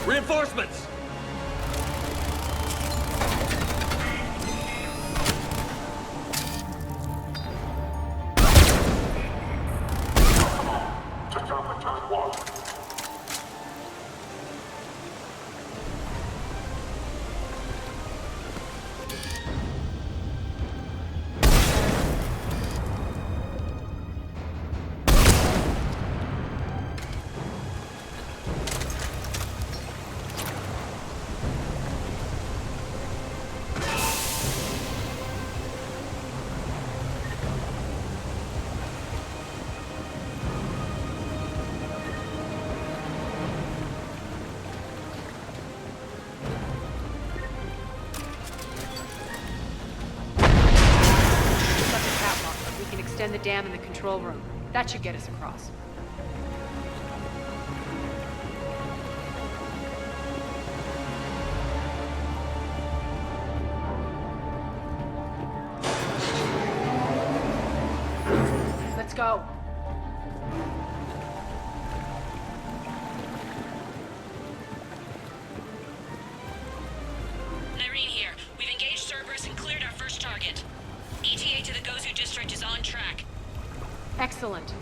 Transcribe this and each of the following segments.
Reinforcements! Extend the dam in the control room. That should get us across. Let's go. Irene here. We've engaged Cerberus and cleared our first target. ETA to the Gozu district is on track. Excellent.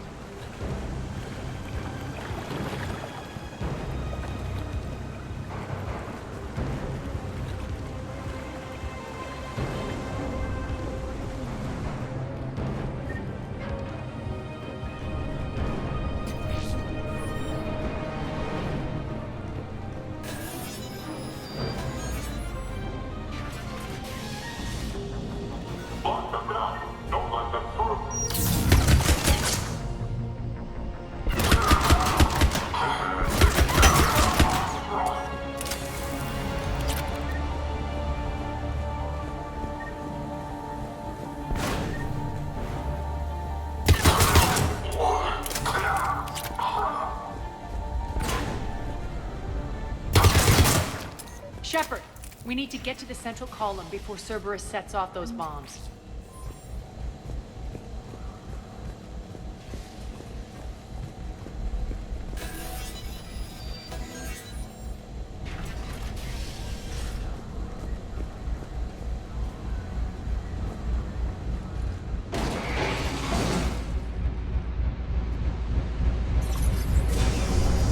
Shepard, we need to get to the central column before Cerberus sets off those bombs.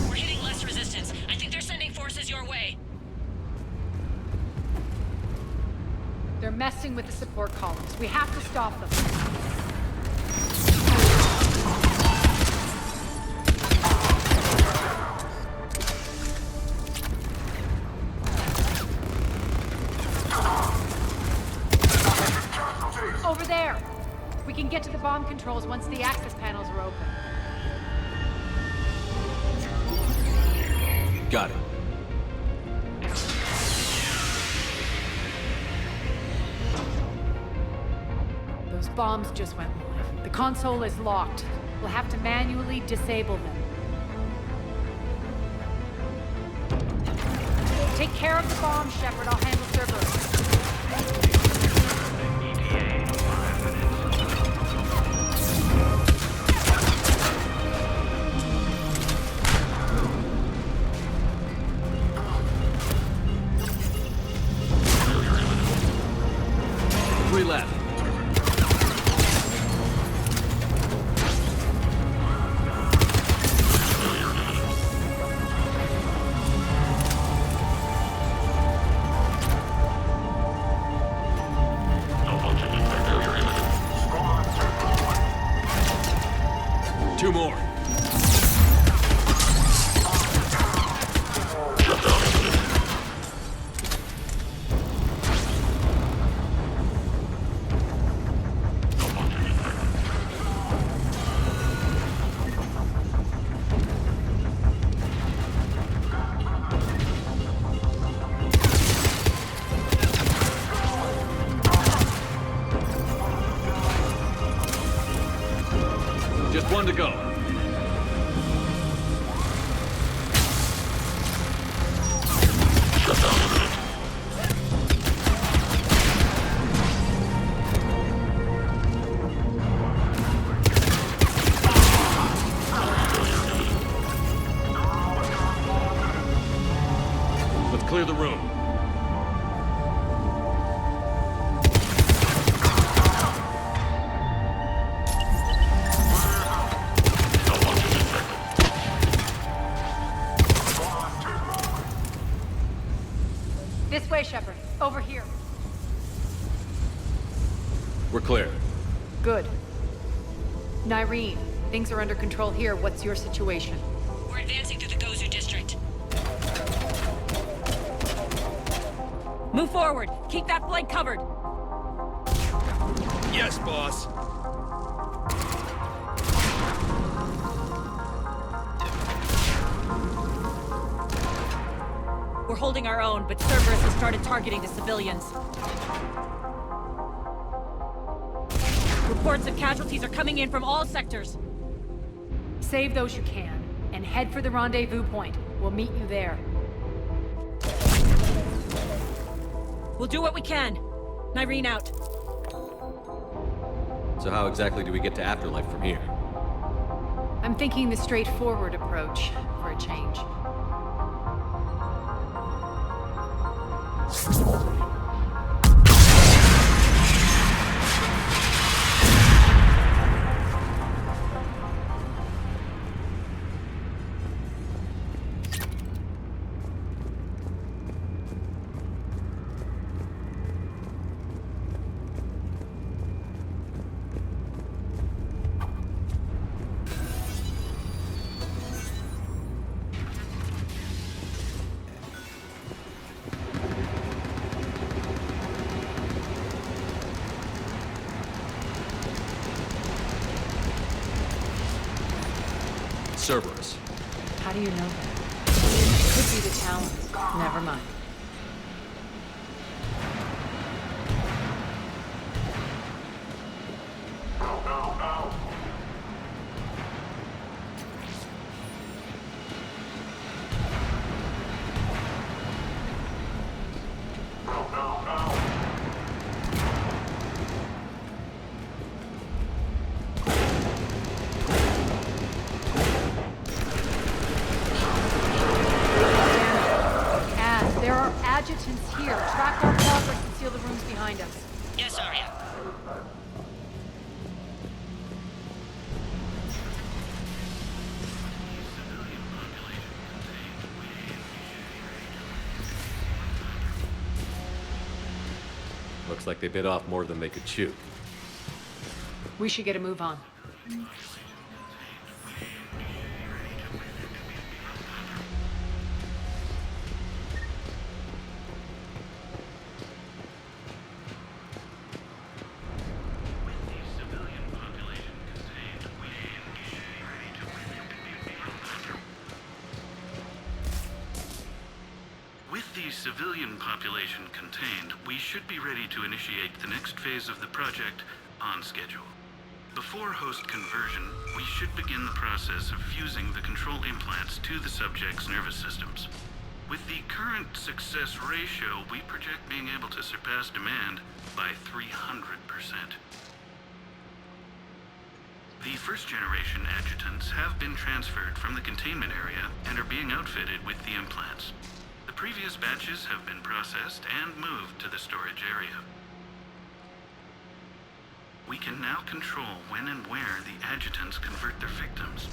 We're hitting less resistance. I think they're sending forces your way. They're messing with the support columns. We have to stop them. Over there! We can get to the bomb controls once the access panels are open. Got it. Those bombs just went live. The console is locked. We'll have to manually disable them. Take care of the bombs, Shepard. I'll handle Cerberus. Three left. clear the room. This way, Shepard. Over here. We're clear. Good. Nyreen, things are under control here. What's your situation? We're advancing through the Gozu district. Move forward. Keep that flank covered. Yes, boss. We're holding our own, but Cerberus has started targeting the civilians. Reports of casualties are coming in from all sectors. Save those you can, and head for the rendezvous point. We'll meet you there. We'll do what we can. Nyreen out. So how exactly do we get to Afterlife from here? I'm thinking the straightforward approach for a change. Cerberus. How do you know that? Could be the Talons. Never mind. Adjutants here. Track our progress and seal the rooms behind us. Yes, Arya. Looks like they bit off more than they could chew. We should get a move on. Civilian population contained, we should be ready to initiate the next phase of the project on schedule. Before host conversion, we should begin the process of fusing the control implants to the subject's nervous systems. With the current success ratio, we project being able to surpass demand by 300%. The first-generation adjutants have been transferred from the containment area and are being outfitted with the implants. The previous batches have been processed and moved to the storage area. We can now control when and where the adjutants convert their victims.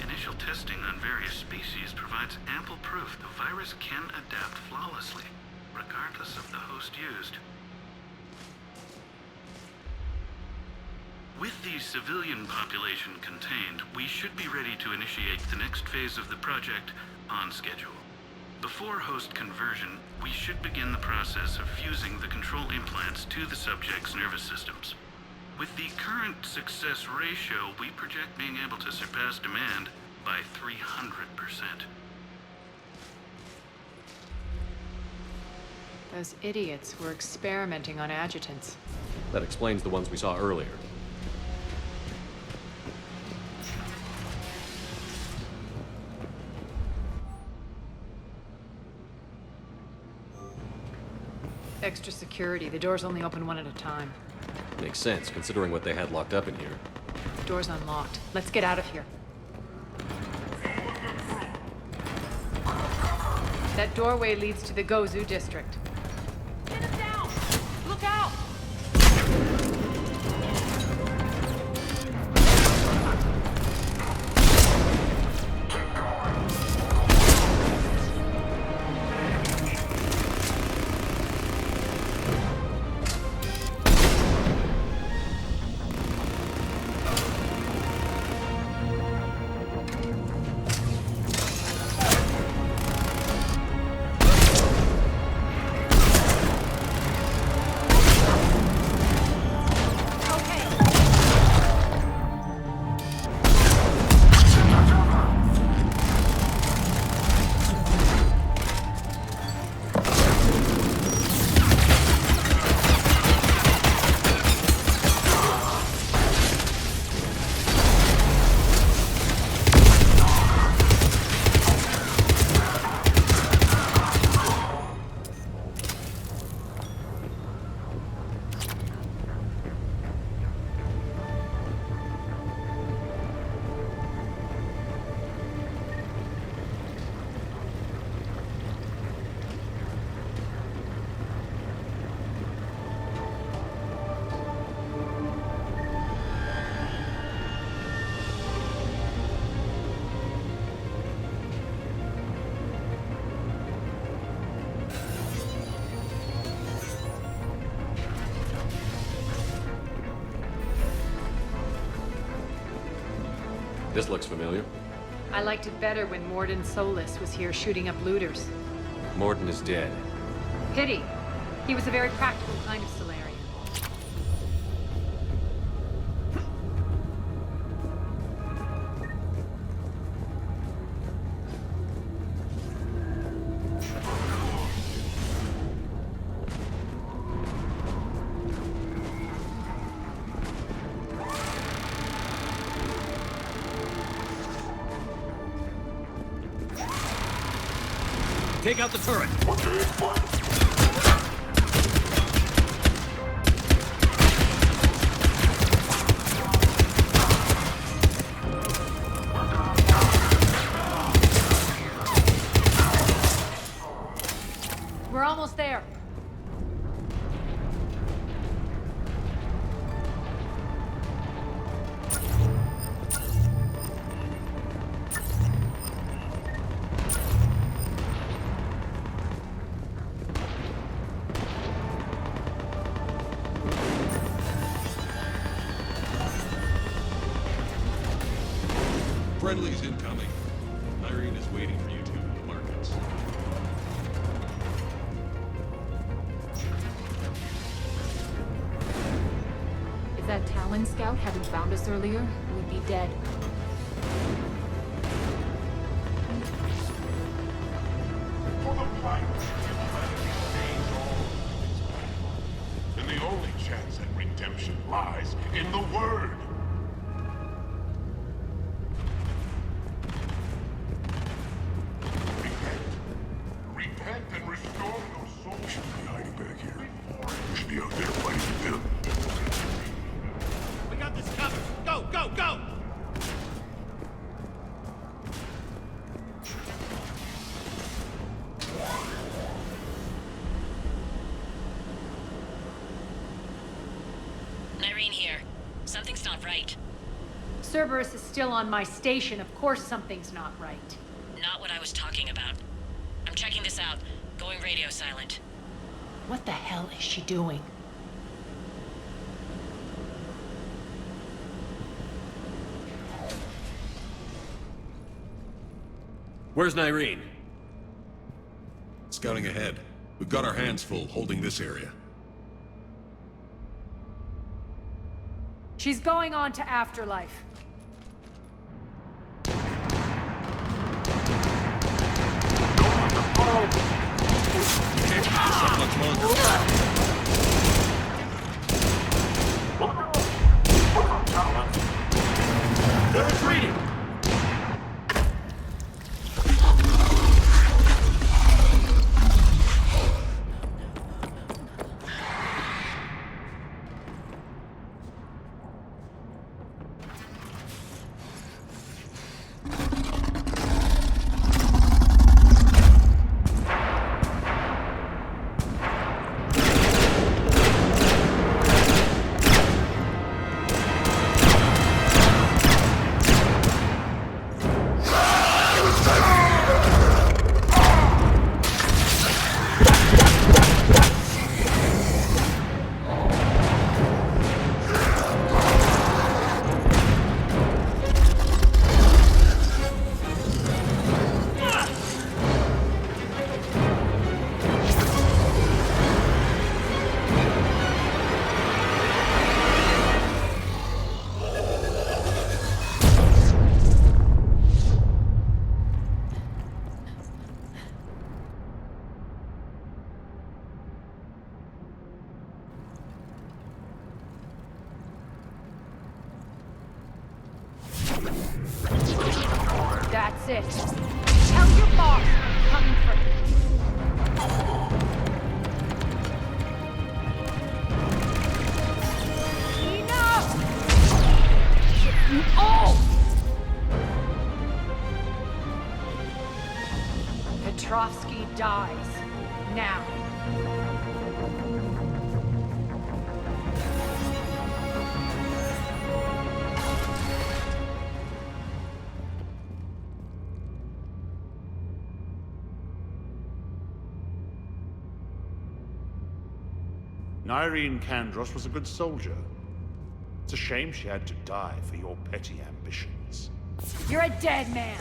Initial testing on various species provides ample proof the virus can adapt flawlessly, regardless of the host used. With the civilian population contained, we should be ready to initiate the next phase of the project on schedule. Before host conversion, we should begin the process of fusing the control implants to the subject's nervous systems. With the current success ratio, we project being able to surpass demand by 300%. Those idiots were experimenting on adjutants. That explains the ones we saw earlier. Extra security. The doors only open one at a time. Makes sense, considering what they had locked up in here. Door's unlocked. Let's get out of here. That doorway leads to the Gozu district. Get him down! Look out! This looks familiar. I liked it better when Morden Solis was here shooting up looters. Morden is dead. Pity. He was a very practical kind of Solarian. Take out the turret! We're almost there. Friendly's incoming. Irene is waiting for you two in the markets. If that Talon scout hadn't found us earlier, we'd be dead. For the plight of humanity remains all. And the only chance at redemption lies in the Word. Repent and restore your soul. We shouldn't be hiding back here. We should be out there fighting with them. We got this covered. Go, go, go! Irene here. Something's not right. Cerberus is still on my station. Of course something's not right. Not what I was talking about. I'm checking this out. Going radio silent. What the hell is she doing? Where's Irene? Scouting ahead. We've got our hands full holding this area. She's going on to Afterlife. Can't keep this up much longer. They're retreating! That's it. Tell your boss I'm coming for him. Enough! You all! Petrovsky dies. Now. Irene Kandros was a good soldier. It's a shame she had to die for your petty ambitions. You're a dead man.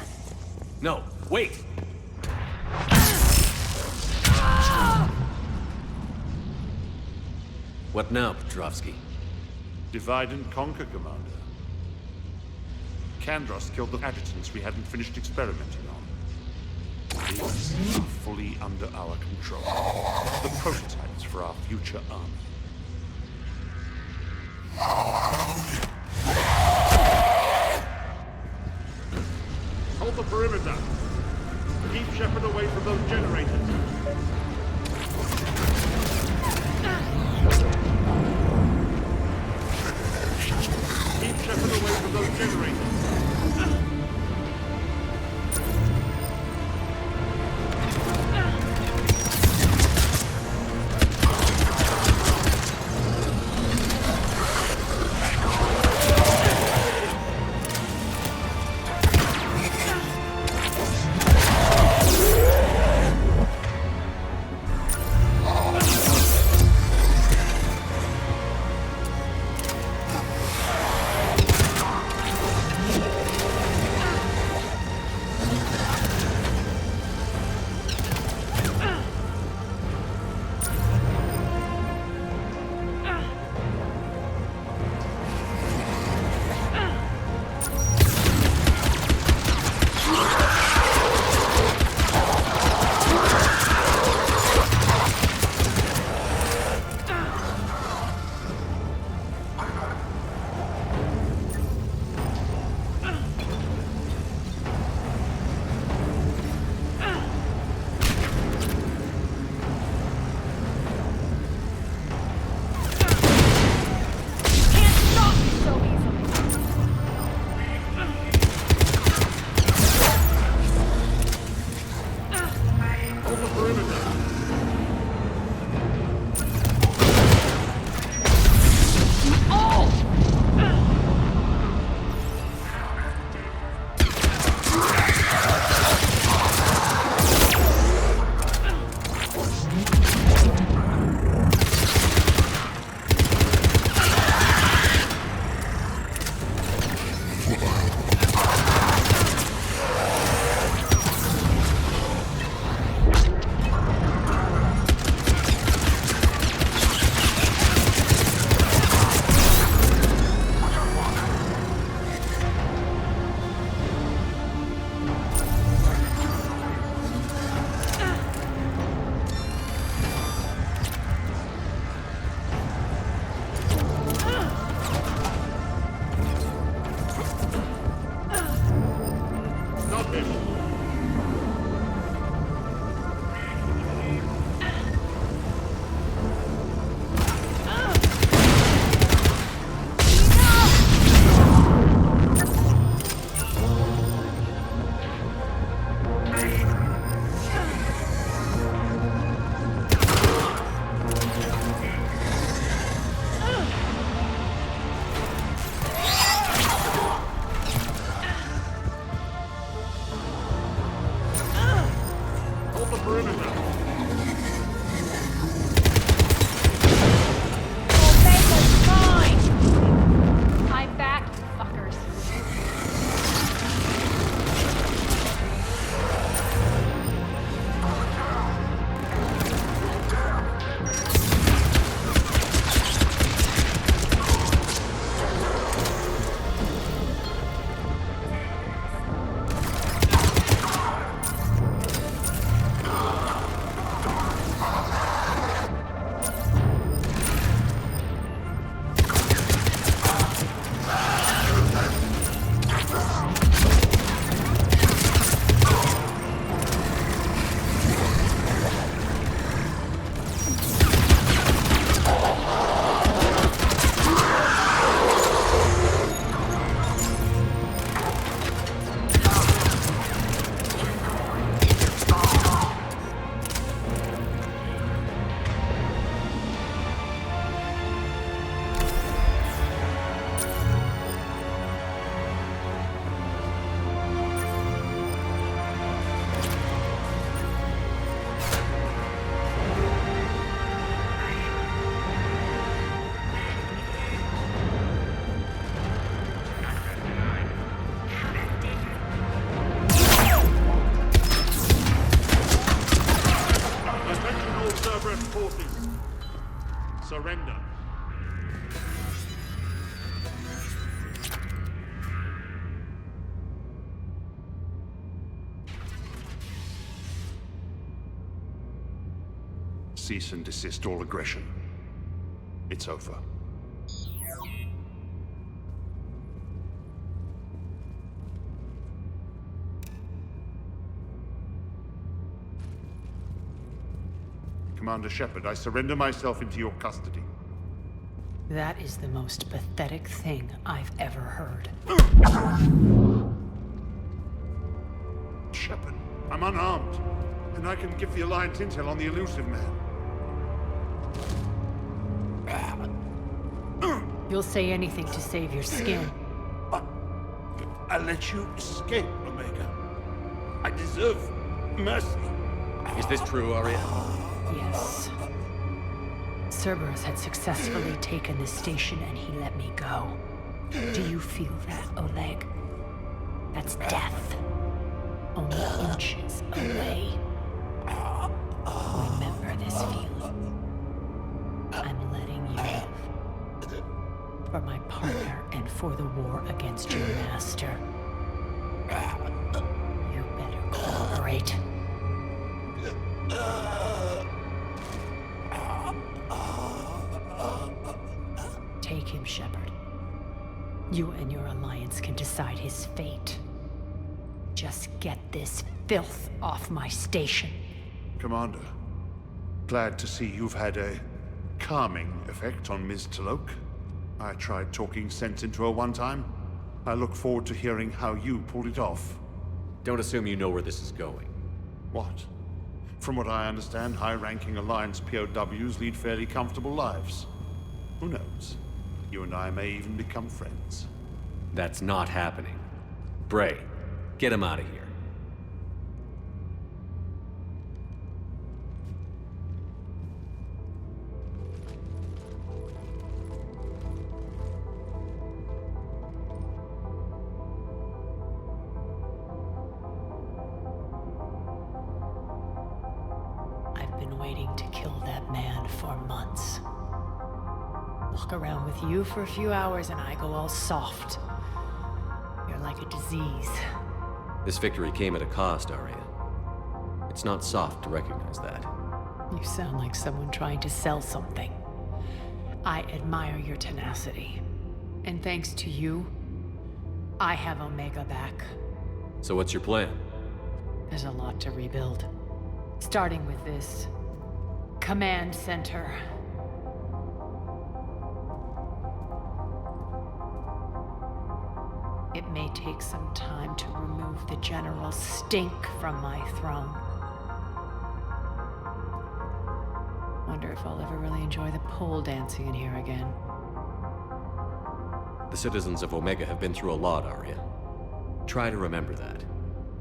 No, wait! What now, Petrovsky? Divide and conquer, Commander. Kandros killed the adjutants we hadn't finished experimenting on. These are fully under our control. The prototypes for our future army. Hold the perimeter. Keep Shepard away from those generators. Keep Shepard away from those generators. cease and desist all aggression. It's over. Commander Shepard, I surrender myself into your custody. That is the most pathetic thing I've ever heard. Shepard, I'm unarmed, and I can give the Alliance intel on the elusive man. You'll say anything to save your skin. I let you escape, Omega. I deserve mercy. Is this true, Arya? Yes. Cerberus had successfully taken this station and he let me go. Do you feel that, Oleg? That's death. Only inches away. Remember this feeling. I'm letting you live. For my partner and for the war against your master. You better cooperate. Take him, Shepard. You and your Alliance can decide his fate. Just get this filth off my station. Commander, glad to see you've had a calming effect on Ms. Talok. I tried talking sense into her one time. I look forward to hearing how you pulled it off. Don't assume you know where this is going. What? From what I understand, high-ranking Alliance POWs lead fairly comfortable lives. Who knows? You and I may even become friends. That's not happening. Bray, get him out of here. I've been waiting to kill that man for months. Walk around with you for a few hours and I go all soft. You're like a disease. This victory came at a cost, Arya. It's not soft to recognize that. You sound like someone trying to sell something. I admire your tenacity. And thanks to you, I have Omega back. So what's your plan? There's a lot to rebuild. Starting with this command center. It may take some time to remove the general's stink from my throne. Wonder if I'll ever really enjoy the pole dancing in here again. The citizens of Omega have been through a lot, Arya. Try to remember that.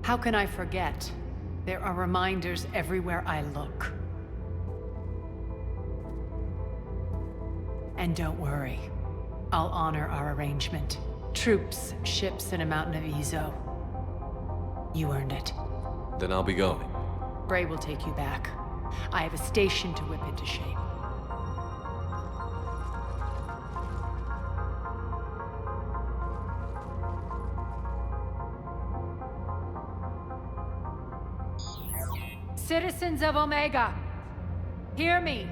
How can I forget? There are reminders everywhere I look. And don't worry. I'll honor our arrangement. Troops, ships, and a mountain of Ezo. You earned it. Then I'll be going. Bray will take you back. I have a station to whip into shape. Citizens of Omega, hear me.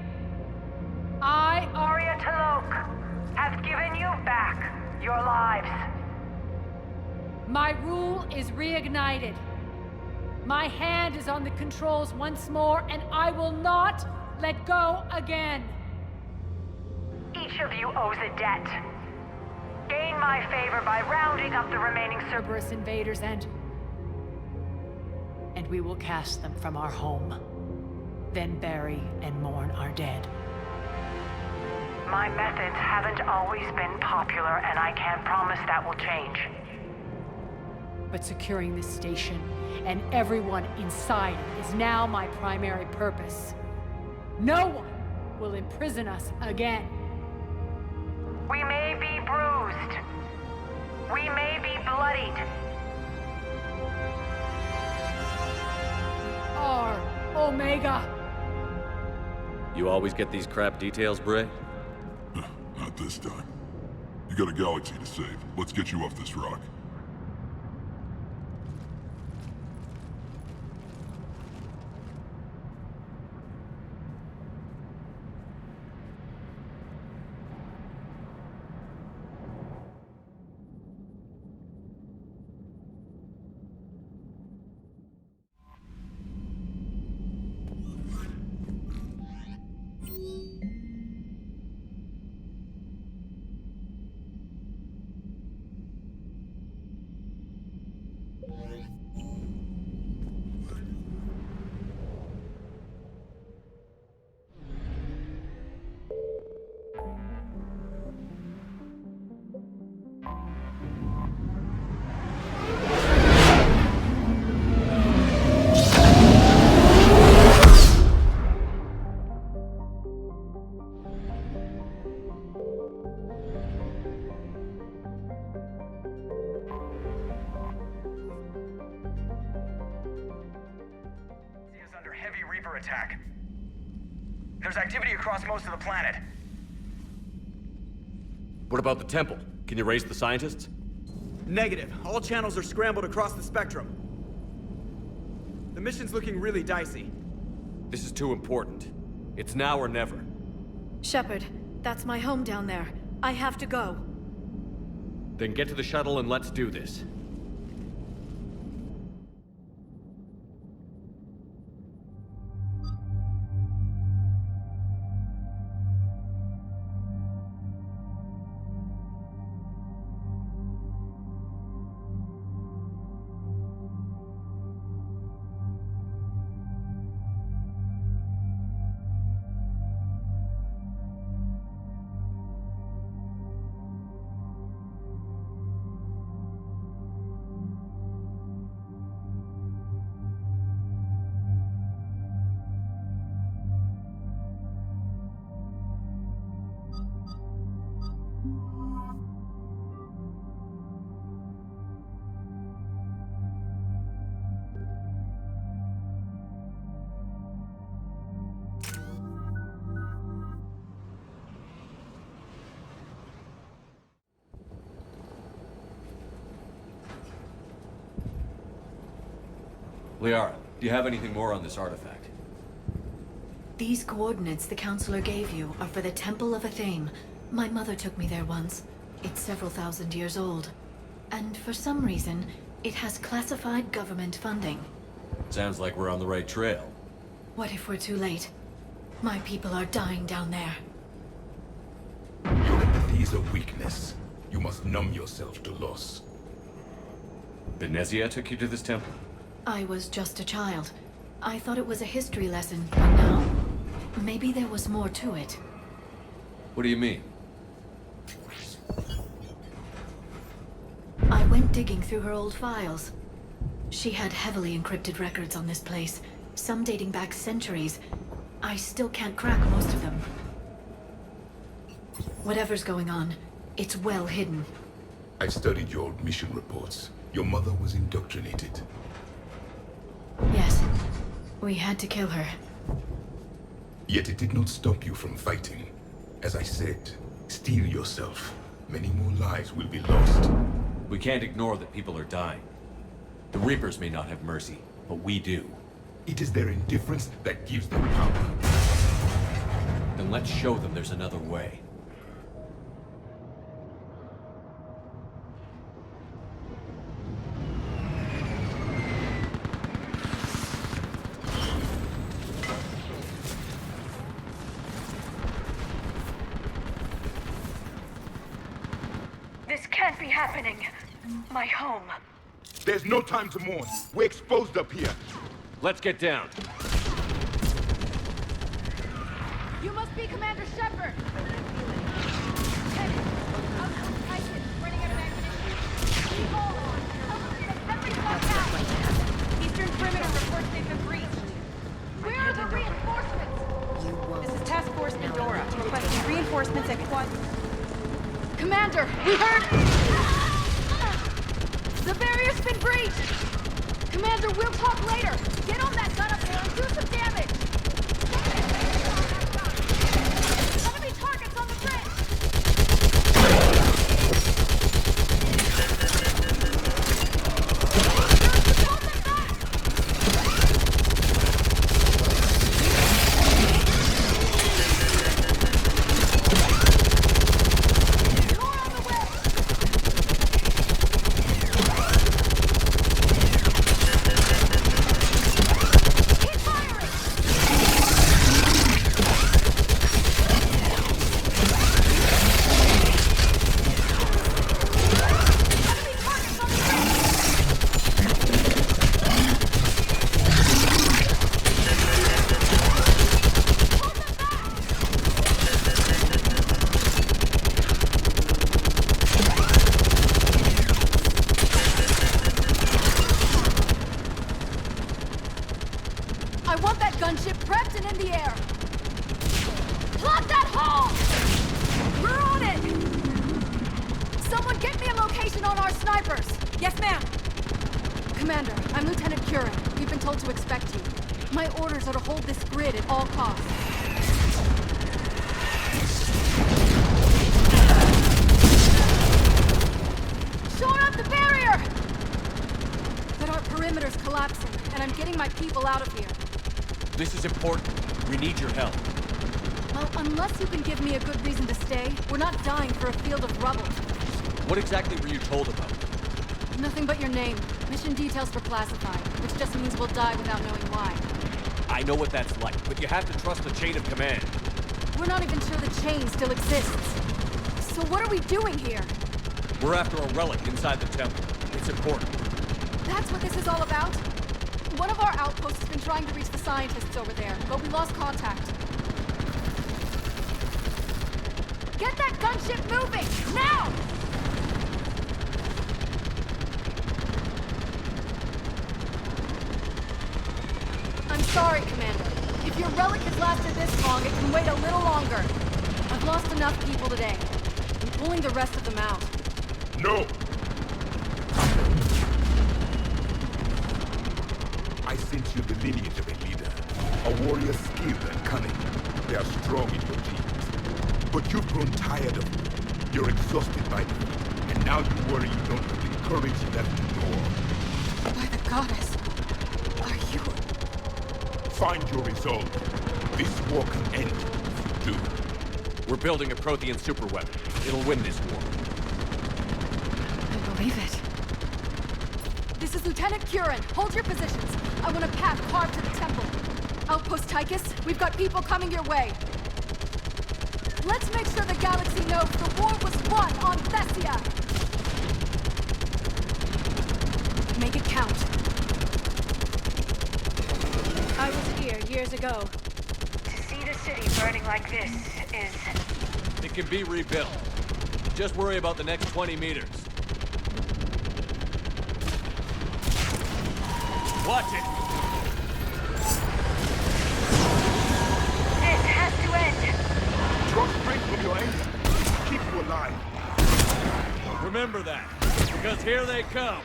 I, Arya Talok, have given you back your lives. My rule is reignited. My hand is on the controls once more, and I will not let go again. Each of you owes a debt. Gain my favor by rounding up the remaining Cerberus invaders and we will cast them from our home. Then bury and mourn our dead. My methods haven't always been popular, and I can't promise that will change. But securing this station and everyone inside it is now my primary purpose. No one will imprison us again. We may be bruised. We may be bloodied. Our Omega. You always get these crap details, Bray? Not this time. You got a galaxy to save. Let's get you off this rock. attack. There's activity across most of the planet. What about the temple? Can you raise the scientists? Negative. All channels are scrambled across the spectrum. The mission's looking really dicey. This is too important. It's now or never. Shepard, that's my home down there. I have to go. Then get to the shuttle and let's do this. Liara, do you have anything more on this artifact? These coordinates the Counselor gave you are for the Temple of Athame. My mother took me there once. It's several thousand years old. And for some reason, it has classified government funding. Sounds like we're on the right trail. What if we're too late? My people are dying down there. Your empathy is a weakness. You must numb yourself to loss. Benezia took you to this temple? I was just a child. I thought it was a history lesson, but now, maybe there was more to it. What do you mean? I went digging through her old files. She had heavily encrypted records on this place, some dating back centuries. I still can't crack most of them. Whatever's going on, it's well hidden. I've studied your old mission reports. Your mother was indoctrinated. Yes. We had to kill her. Yet it did not stop you from fighting. As I said, steel yourself. Many more lives will be lost. We can't ignore that people are dying. The Reapers may not have mercy, but we do. It is their indifference that gives them power. Then let's show them there's another way. This can't be happening. My home. There's no time to mourn. We're exposed up here. Let's get down. You must be Commander Shepard! Lieutenant, Titan, running out of ammunition. Keep hold on. Every fuck out! Eastern perimeter reports they've been breached. Where are the reinforcements? This is Task Force Pandora, requesting reinforcements at Quad... Commander, we heard... The barrier's been breached! Commander, we'll talk later! Get on that gun up there and do some damage! Enemy targets on the bridge! Hold them back! More on the way! Keep firing! Enemy targets on the bridge! Hold them back! I want that gunship prepped and in the air! Plug that hole! We're on it! Someone get me a location on our snipers! Yes, ma'am! Commander, I'm Lieutenant Curran. We've been told to expect you. My orders are to hold this grid at all costs. Shore up the barrier! But our perimeter's collapsing, and I'm getting my people out of here. This is important. We need your help. Well, unless you can give me a good reason to stay, we're not dying for a field of rubble. What exactly were you told about? Nothing but your name. Mission details were classified, which just means we'll die without knowing why. I know what that's like, but you have to trust the chain of command. We're not even sure the chain still exists. So what are we doing here? We're after a relic inside the temple. It's important. That's what this is all about? One of our outposts has been trying to reach the scientists over there, but we lost contact. Get that gunship moving! Now! I'm sorry, Commander. If your relic has lasted this long, it can wait a little longer. I've lost enough people today. I'm pulling the rest of them out. No! I sense you the lineage of a leader. A warrior skilled and cunning. They are strong in your genes. But you've grown tired of it. You're exhausted by defeat. And now you worry you don't have the courage left to go on. By the goddess, are you... Find your resolve. This war can end if you do. We're building a Prothean superweapon. It'll win this war. I believe it. This is Lieutenant Curran. Hold your positions. I want a path carved to the temple. Outpost Tychus, we've got people coming your way. Let's make sure the galaxy knows the war was won on Thessia. Make it count. I was here years ago. To see the city burning like this is... It can be rebuilt. Just worry about the next 20 meters. Watch it! This has to end! Draw strength from your anger. Keep you alive. Remember that, because here they come.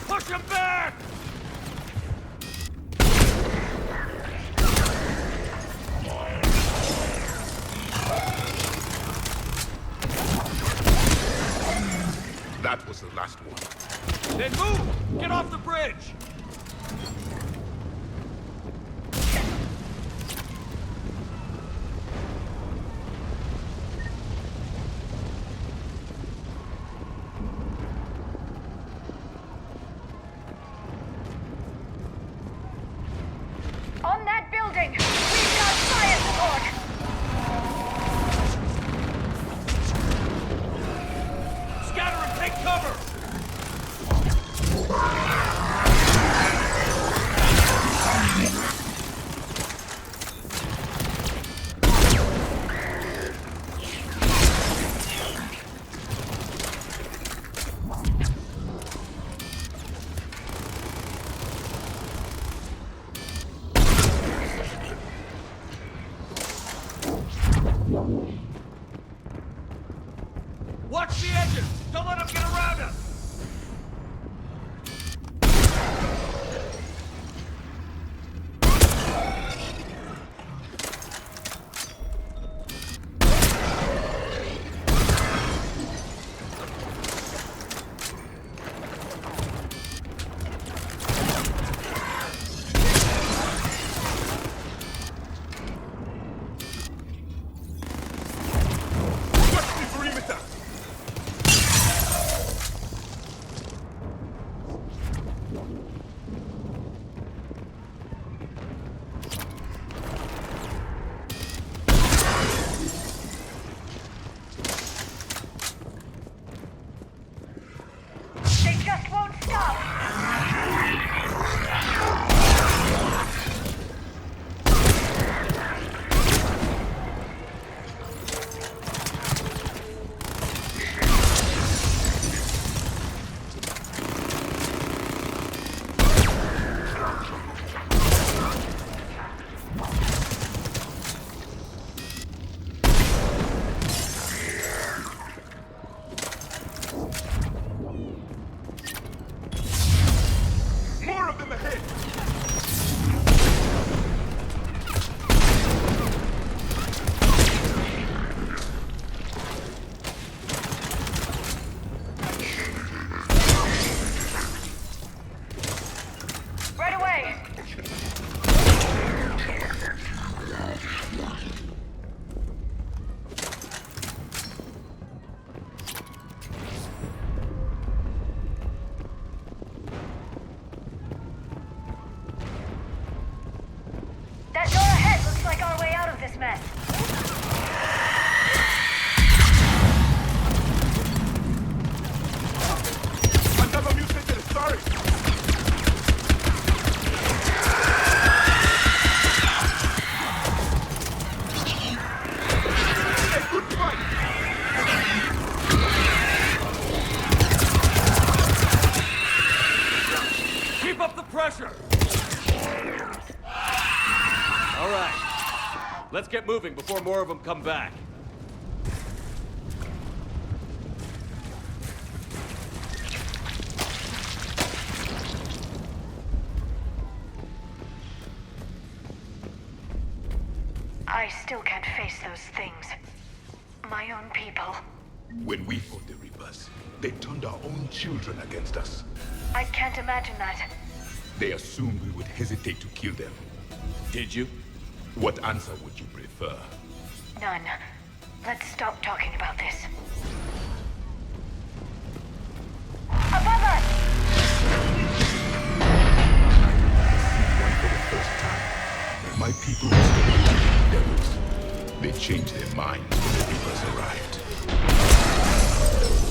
Push them back! That was the last one. Then move! Get off the bridge! On that building! We've got fire support! Scatter and take cover! men. Another mutant is sorry! A good fight! Keep up the pressure! All right. Let's get moving before more of them come back. I still can't face those things. My own people. When we fought the Reapers, they turned our own children against us. I can't imagine that. They assumed we would hesitate to kill them. Did you? What answer would you prefer? None. Let's stop talking about this. Above us! For the first time, my people were still devils. They changed their minds when the Reapers arrived.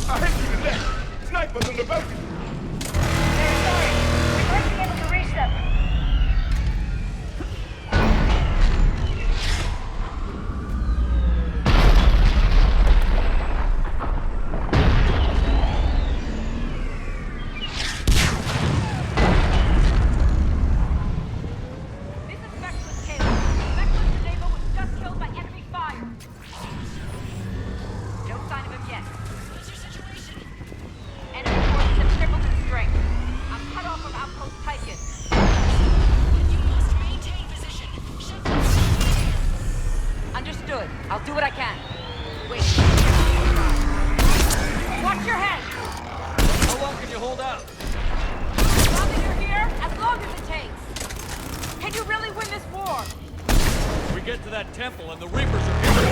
Ahead to the left! Snipers on the balcony! Very sorry. We might be able to reach them. This is Vexless Taylor. Vexless Geneva was just killed by enemy fire. No sign of him yet. What's your situation? Enemy forces have tripled in strength. I'm cut off from outpost Tychus. You must maintain position. Understood. I'll do what I can. Wait. Watch your head! How long can you hold out? Now that you're here, as long as it takes. Can you really win this war? We get to that temple and the Reapers are here.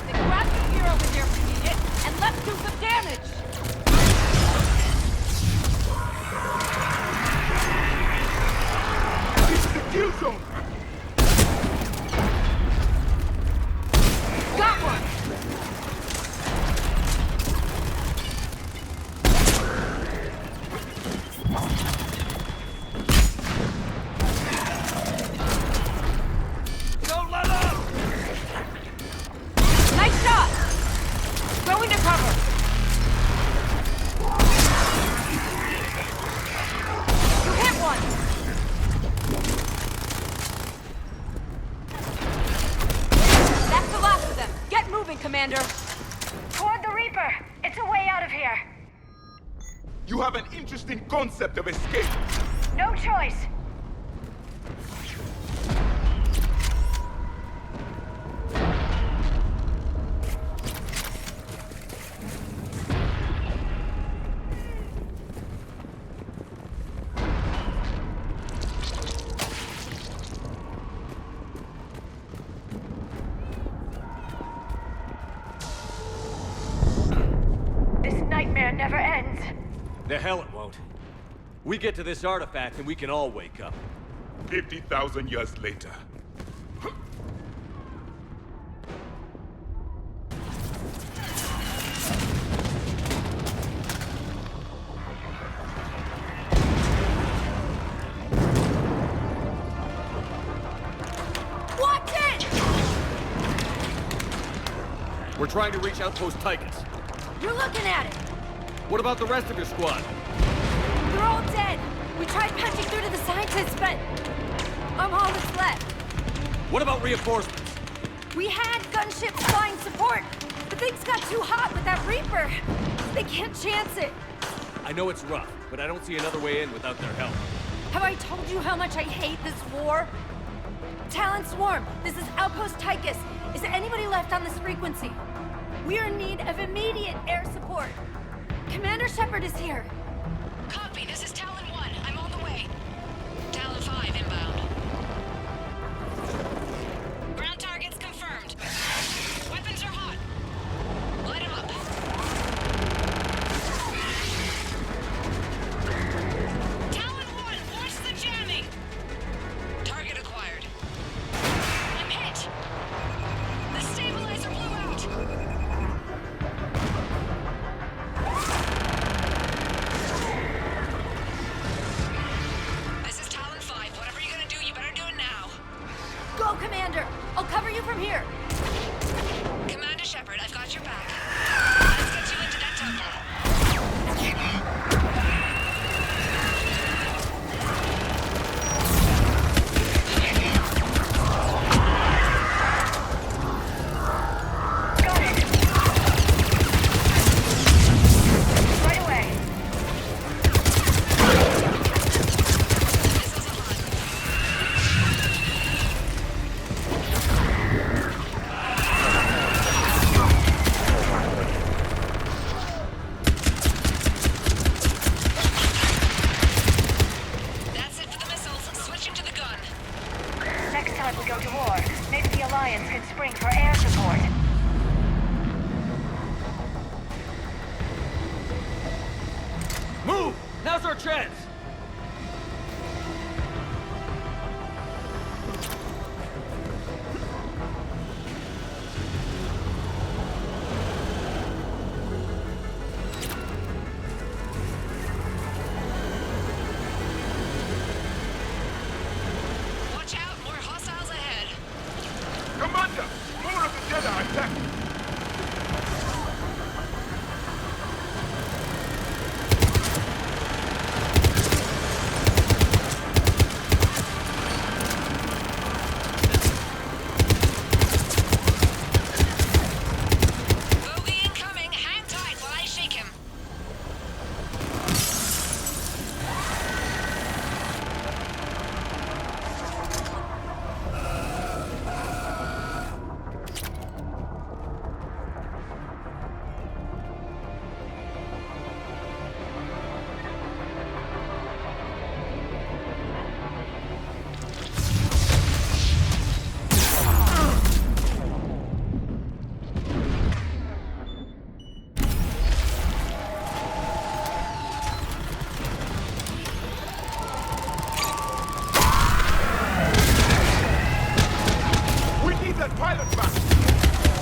Then grab some gear over here if you need it, and let's do some damage! This is the kill zone! Got one! Don't let up! Nice shot! Go into cover! You hit one! That's the last of them! Get moving, Commander! Toward the Reaper! It's a way out of here! You have an interesting concept of escape. No choice! This nightmare never ends. The hell it won't. We get to this artifact and we can all wake up. 50,000 years later. Watch it! We're trying to reach Outpost Tychus. You're looking at it! What about the rest of your squad? They're all dead! We tried punching through to the scientists, but I'm all that's left. What about reinforcements? We had gunships flying support, but things got too hot with that Reaper. They can't chance it. I know it's rough, but I don't see another way in without their help. Have I told you how much I hate this war? Talon Swarm, this is Outpost Tychus. Is there anybody left on this frequency? We are in need of immediate air support. Commander Shepard is here. Copy. This is Talon 1. I'm on the way. Talon 5 inbound. Ground targets confirmed. Weapons are hot. Light 'em up. Talon 1, watch the jamming. Target acquired. I'm hit. you from here. Commander Shepard, I've got your back. Let's get you into that temple. Now's our chance! Watch out, more hostiles ahead. Commander! More of the Jedi are attacking!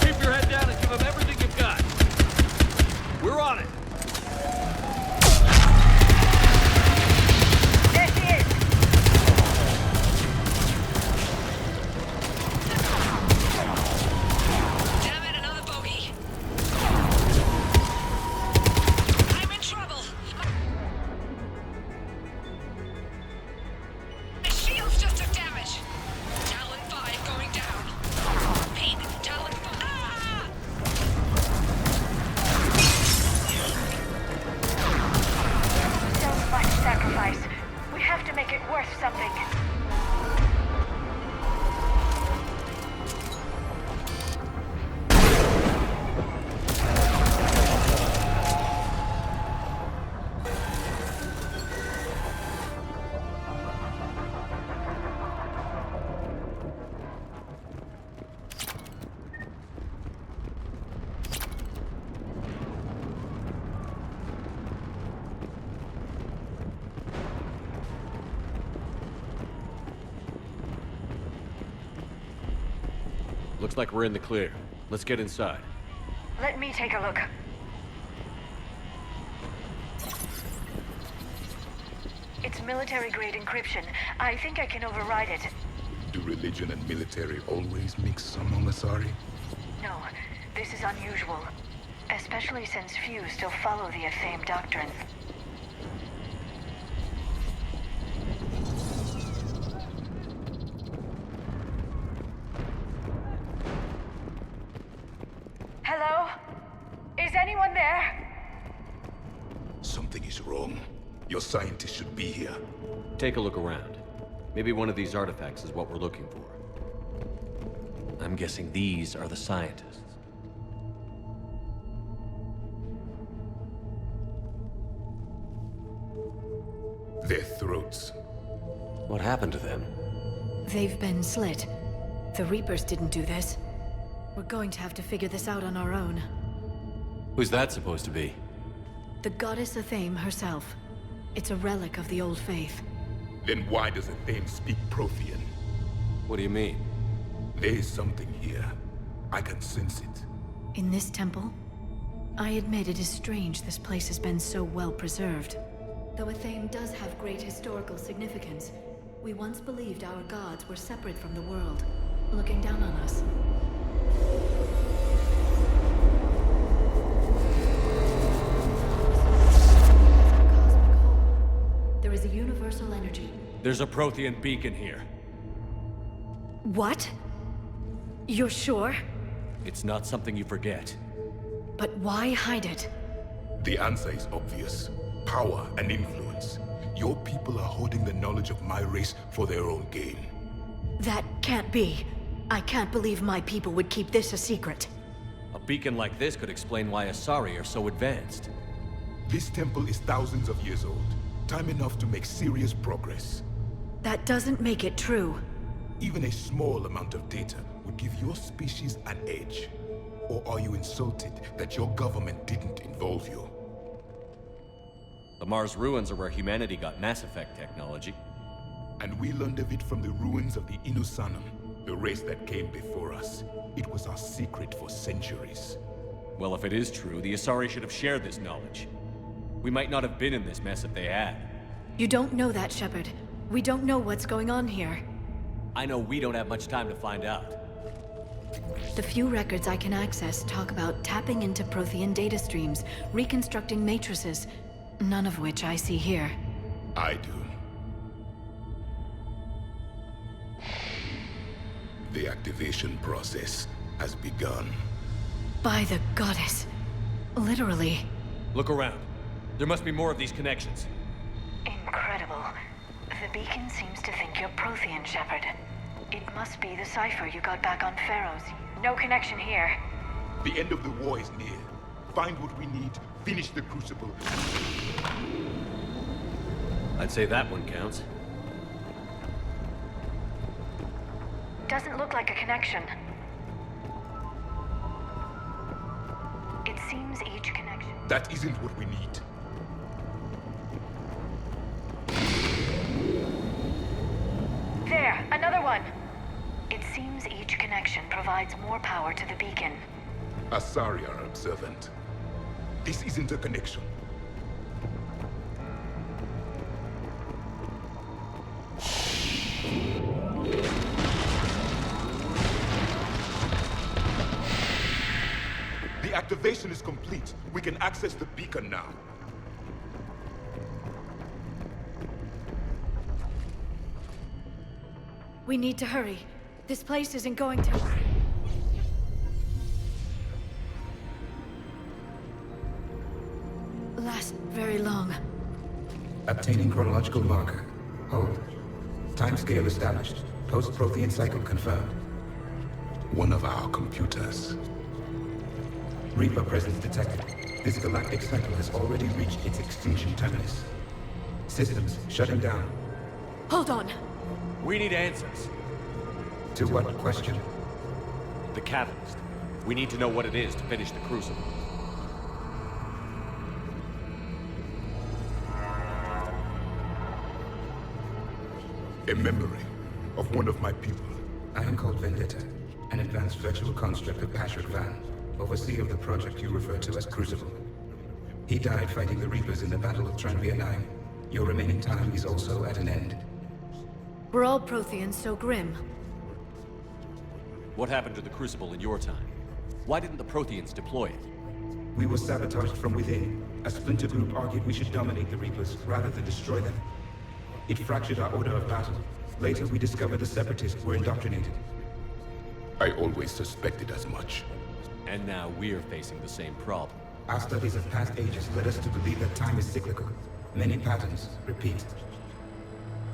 Keep your head down and give them everything you've got. We're on it. There she is! Damn it, another bogey. I'm in trouble. My shields just took damage. Talon 5 going down. Pink, Talon 5. Ah! So much sacrifice. We have to make it worth something. Looks like we're in the clear. Let's get inside. Let me take a look. It's military-grade encryption. I think I can override it. Do religion and military always mix among Asari? No, this is unusual. Especially since few still follow the Athame doctrine. Hello? Is anyone there? Something is wrong. Your scientists should be here. Take a look around. Maybe one of these artifacts is what we're looking for. I'm guessing these are the scientists. Their throats. What happened to them? They've been slit. The Reapers didn't do this. We're going to have to figure this out on our own. Who's that supposed to be? The goddess Athame herself. It's a relic of the old faith. Then why does Athame speak Prothean? What do you mean? There is something here. I can sense it. In this temple? I admit it is strange this place has been so well preserved. Though Athame does have great historical significance, we once believed our gods were separate from the world, looking down on us. There is a universal energy. There's a Prothean beacon here. What? You're sure? It's not something you forget. But why hide it? The answer is obvious. Power and influence. Your people are hoarding the knowledge of my race for their own gain. That can't be. I can't believe my people would keep this a secret. A beacon like this could explain why Asari are so advanced. This temple is thousands of years old. Time enough to make serious progress. That doesn't make it true. Even a small amount of data would give your species an edge. Or are you insulted that your government didn't involve you? The Mars ruins are where humanity got Mass Effect technology. And we learned of it from the ruins of the Inusanum, the race that came before us. It was our secret for centuries. Well, if it is true, the Asari should have shared this knowledge. We might not have been in this mess if they had. You don't know that, Shepard. We don't know what's going on here. I know we don't have much time to find out. The few records I can access talk about tapping into Prothean data streams, reconstructing matrices, none of which I see here. I do. The activation process has begun. By the goddess. Literally. Look around. There must be more of these connections. Incredible. The beacon seems to think you're Prothean, Shepard. It must be the cipher you got back on Pharaoh's. No connection here. The end of the war is near. Find what we need, finish the Crucible. I'd say that one counts. Doesn't look like a connection. It seems each connection... That isn't what we need. There, another one! It seems each connection provides more power to the beacon. Asari are observant. This isn't a connection. The activation is complete. We can access the beacon now. We need to hurry. This place isn't going to... last very long. Obtaining chronological marker. Hold. Timescale established. Post-Prothean cycle confirmed. One of our computers. Reaper presence detected. This galactic cycle has already reached its extinction terminus. Systems shutting down. Hold on. We need answers. To what question? The catalyst. We need to know what it is to finish the Crucible. A memory of one of my people. I am called Vendetta, an advanced virtual construct of Patrick Van, overseer of the project you refer to as Crucible. He died fighting the Reapers in the Battle of Tranvia 9. Your remaining time is also at an end. Were all Protheans so grim? What happened to the Crucible in your time? Why didn't the Protheans deploy it? We were sabotaged from within. A splinter group argued we should dominate the Reapers rather than destroy them. It fractured our order of battle. Later, we discovered the Separatists were indoctrinated. I always suspected as much. And now we're facing the same problem. Our studies of past ages led us to believe that time is cyclical. Many patterns repeat.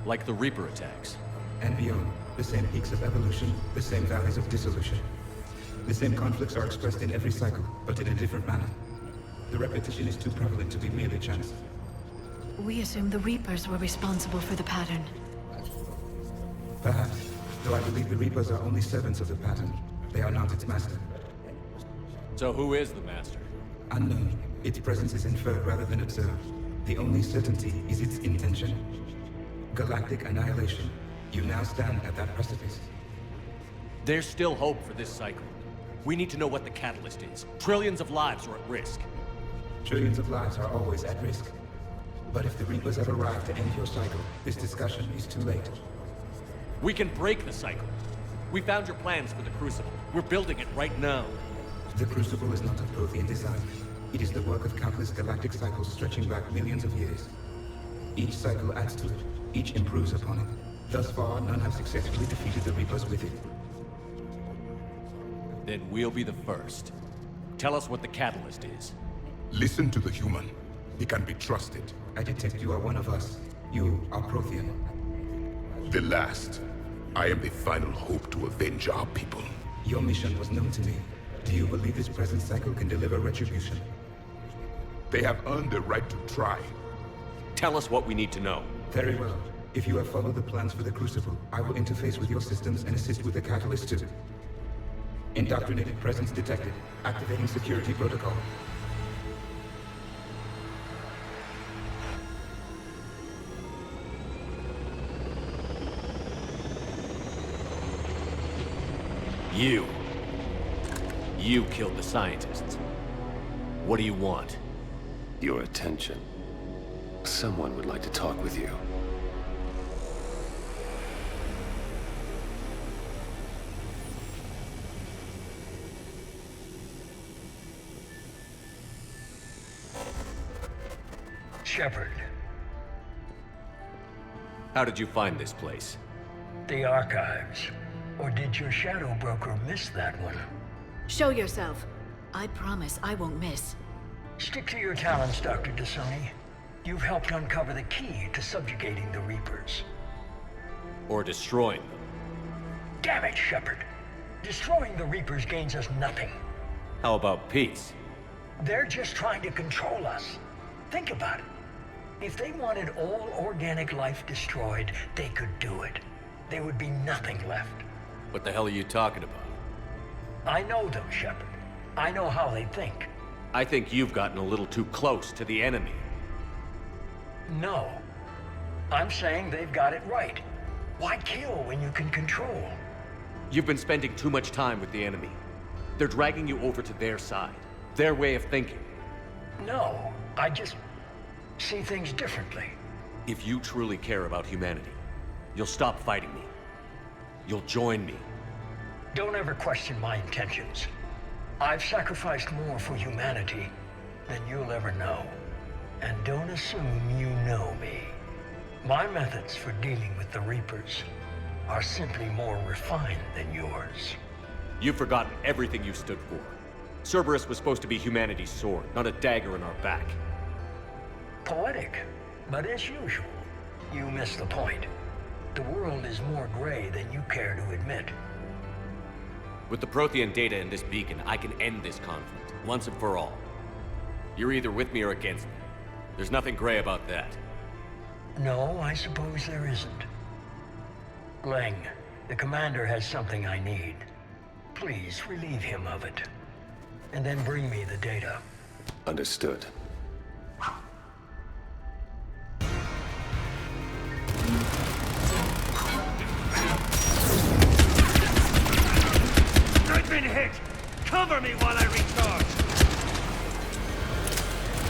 Like the Reaper attacks. And beyond, the same peaks of evolution, the same valleys of dissolution. The same conflicts are expressed in every cycle, but in a different manner. The repetition is too prevalent to be merely chance. We assumed the Reapers were responsible for the pattern. Perhaps, though I believe the Reapers are only servants of the pattern. They are not its master. So who is the master? Unknown. Its presence is inferred rather than observed. The only certainty is its intention. Galactic annihilation. You now stand at that precipice. There's still hope for this cycle. We need to know what the catalyst is. Trillions of lives are at risk. Trillions of lives are always at risk. But if the Reapers have arrived to end your cycle, this discussion is too late. We can break the cycle. We found your plans for the Crucible. We're building it right now. The Crucible is not of Prothean design. It is the work of countless galactic cycles stretching back millions of years. Each cycle adds to it. Each improves upon it. Thus far, none have successfully defeated the Reapers with it. Then we'll be the first. Tell us what the catalyst is. Listen to the human. He can be trusted. I detect you are one of us. You are Prothean. The last. I am the final hope to avenge our people. Your mission was known to me. Do you believe this present cycle can deliver retribution? They have earned the right to try. Tell us what we need to know. Very well. If you have followed the plans for the Crucible, I will interface with your systems and assist with the catalyst too. Indoctrinated presence detected. Activating security protocol. You killed the scientists. What do you want? Your attention. Someone would like to talk with you. Shepard. How did you find this place? The archives. Or did your shadow broker miss that one? Show yourself. I promise I won't miss. Stick to your talents, Dr. Dasani. You've helped uncover the key to subjugating the Reapers. Or destroying them. Damn it, Shepard. Destroying the Reapers gains us nothing. How about peace? They're just trying to control us. Think about it. If they wanted all organic life destroyed, they could do it. There would be nothing left. What the hell are you talking about? I know them, Shepard. I know how they think. I think you've gotten a little too close to the enemy. No. I'm saying they've got it right. Why kill when you can control? You've been spending too much time with the enemy. They're dragging you over to their side. Their way of thinking. No, I just see things differently. If you truly care about humanity, you'll stop fighting me. You'll join me. Don't ever question my intentions. I've sacrificed more for humanity than you'll ever know. And don't assume you know me. My methods for dealing with the Reapers are simply more refined than yours. You've forgotten everything you stood for. Cerberus was supposed to be humanity's sword, not a dagger in our back. Poetic, but as usual, you miss the point. The world is more gray than you care to admit. With the Prothean data in this beacon, I can end this conflict, once and for all. You're either with me or against me. There's nothing gray about that. No, I suppose there isn't. Leng, the commander has something I need. Please relieve him of it. And then bring me the data. Understood. I've been hit! Cover me while I recharge!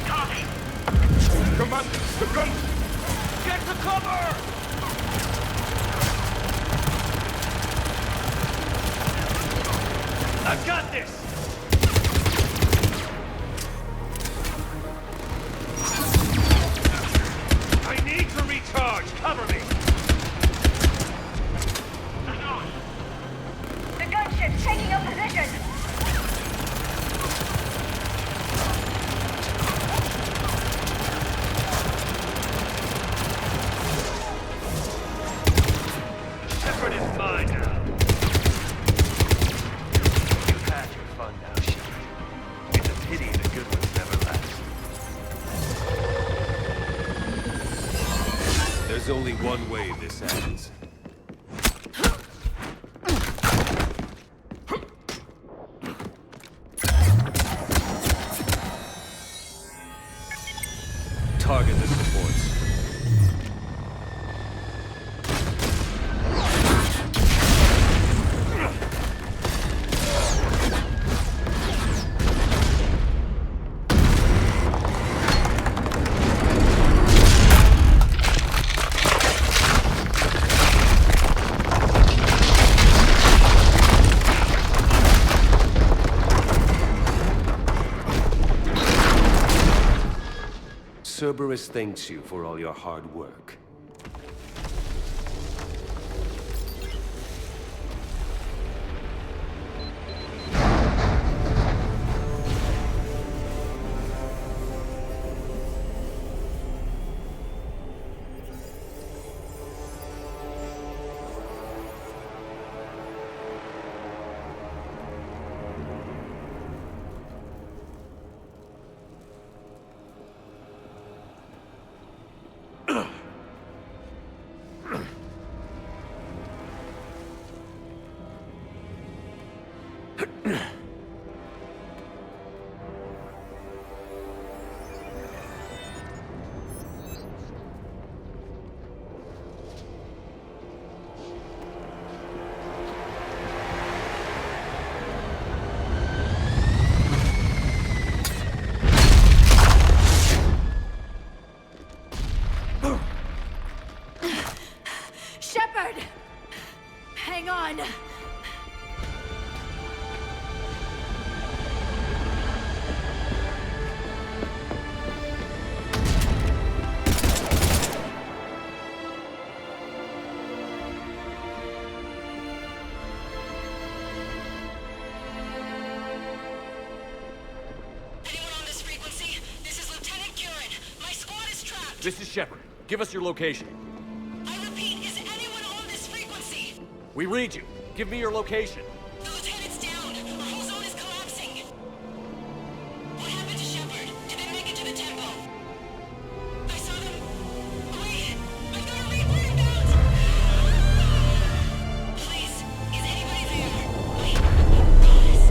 Copy! Commander, the gun! Get to cover! I've got this! I need to recharge! Cover me! The gunship's taking up position! Shepard is mine now. You've had your Cerberus thanks you for all your hard work. Shepard! Hang on! This is Shepard. Give us your location. I repeat, is anyone on this frequency? We read you. Give me your location. The lieutenant's down. Our whole zone is collapsing. What happened to Shepard? Did they make it to the temple? I saw them. Wait, I've got a Reaper inbound. Please, is anybody there? Wait, guys,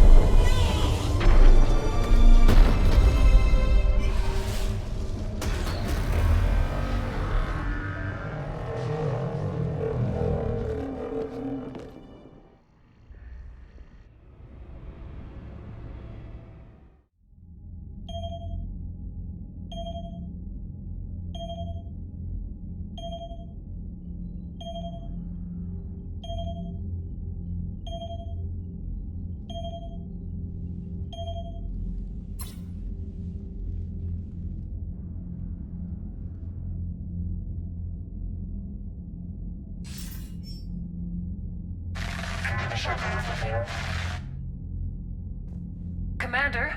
Commander?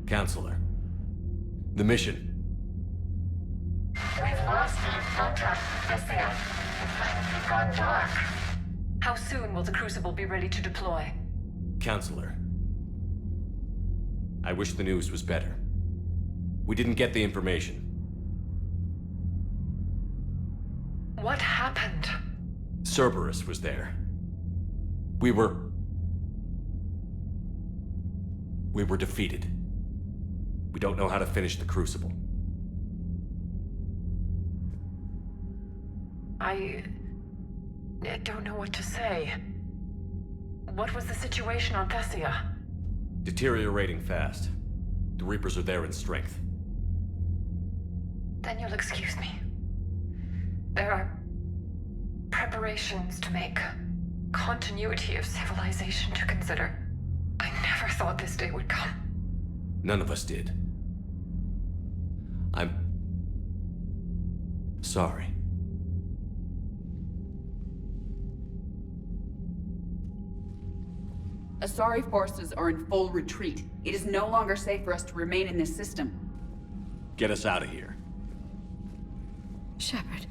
Counselor. The mission. We've lost the contact with Thessia. It's gone dark. How soon will the Crucible be ready to deploy? Counselor. I wish the news was better. We didn't get the information. What happened? Cerberus was there. We were defeated. We don't know how to finish the Crucible. I don't know what to say. What was the situation on Thessia? Deteriorating fast. The Reapers are there in strength. Then you'll excuse me. There are preparations to make. Continuity of civilization to consider. I never thought this day would come. None of us did. I'm sorry. Asari forces are in full retreat. It is no longer safe for us to remain in this system. Get us out of here. Shepard.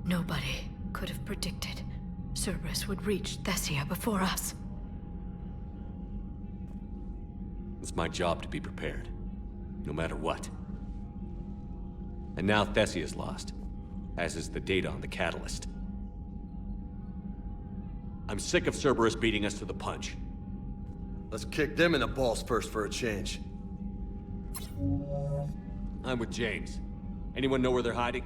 Nobody could have predicted Cerberus would reach Thessia before us. It's my job to be prepared, no matter what. And now Thessia's lost, as is the data on the catalyst. I'm sick of Cerberus beating us to the punch. Let's kick them in the balls first for a change. I'm with James. Anyone know where they're hiding?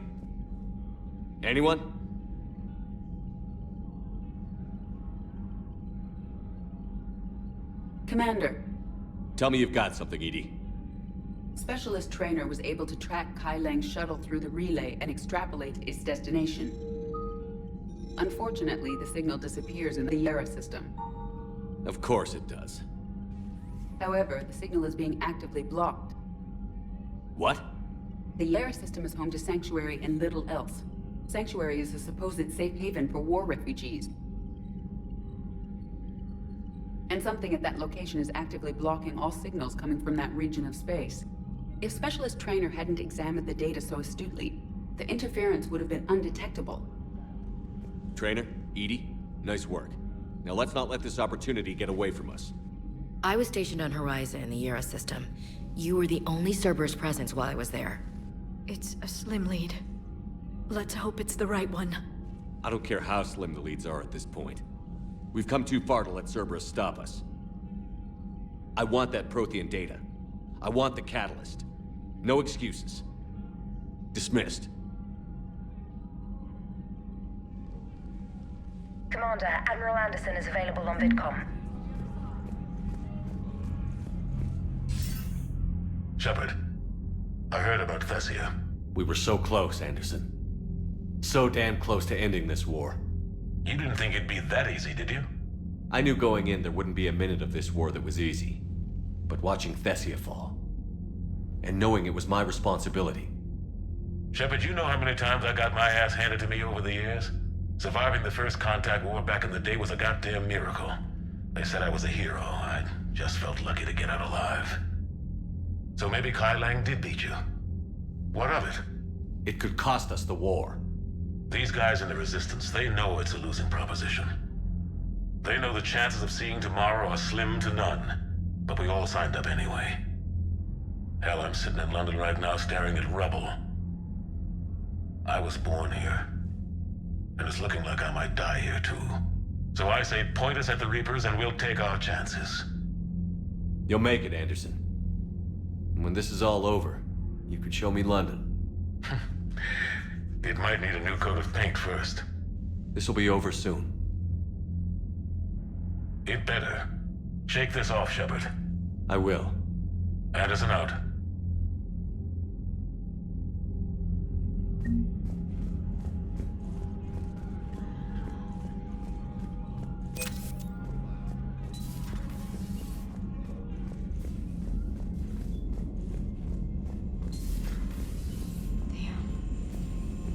Anyone? Commander. Tell me you've got something, Edie. Specialist trainer was able to track Kai Lang's shuttle through the relay and extrapolate its destination. Unfortunately, the signal disappears in the Yara system. Of course it does. However, the signal is being actively blocked. What? The Yara system is home to Sanctuary and little else. Sanctuary is a supposed safe haven for war refugees. And something at that location is actively blocking all signals coming from that region of space. If Specialist Trainer hadn't examined the data so astutely, the interference would have been undetectable. Trainer, Edie, nice work. Now let's not let this opportunity get away from us. I was stationed on Horizon in the Yara system. You were the only Cerberus presence while I was there. It's a slim lead. Let's hope it's the right one. I don't care how slim the leads are at this point. We've come too far to let Cerberus stop us. I want that Prothean data. I want the catalyst. No excuses. Dismissed. Commander, Admiral Anderson is available on VidCom. Shepard, I heard about Thessia. We were so close, Anderson. So damn close to ending this war. You didn't think it'd be that easy, did you? I knew going in there wouldn't be a minute of this war that was easy. But watching Thessia fall, and knowing it was my responsibility. Shepard, you know how many times I got my ass handed to me over the years? Surviving the first contact war back in the day was a goddamn miracle. They said I was a hero. I just felt lucky to get out alive. So maybe Kai Lang did beat you. What of it? It could cost us the war. These guys in the Resistance, they know it's a losing proposition. They know the chances of seeing tomorrow are slim to none. But we all signed up anyway. Hell, I'm sitting in London right now staring at rubble. I was born here. And it's looking like I might die here too. So I say point us at the Reapers and we'll take our chances. You'll make it, Anderson. And when this is all over, you could show me London. It might need a new coat of paint first. This'll be over soon. It better. Shake this off, Shepard. I will. Anderson out.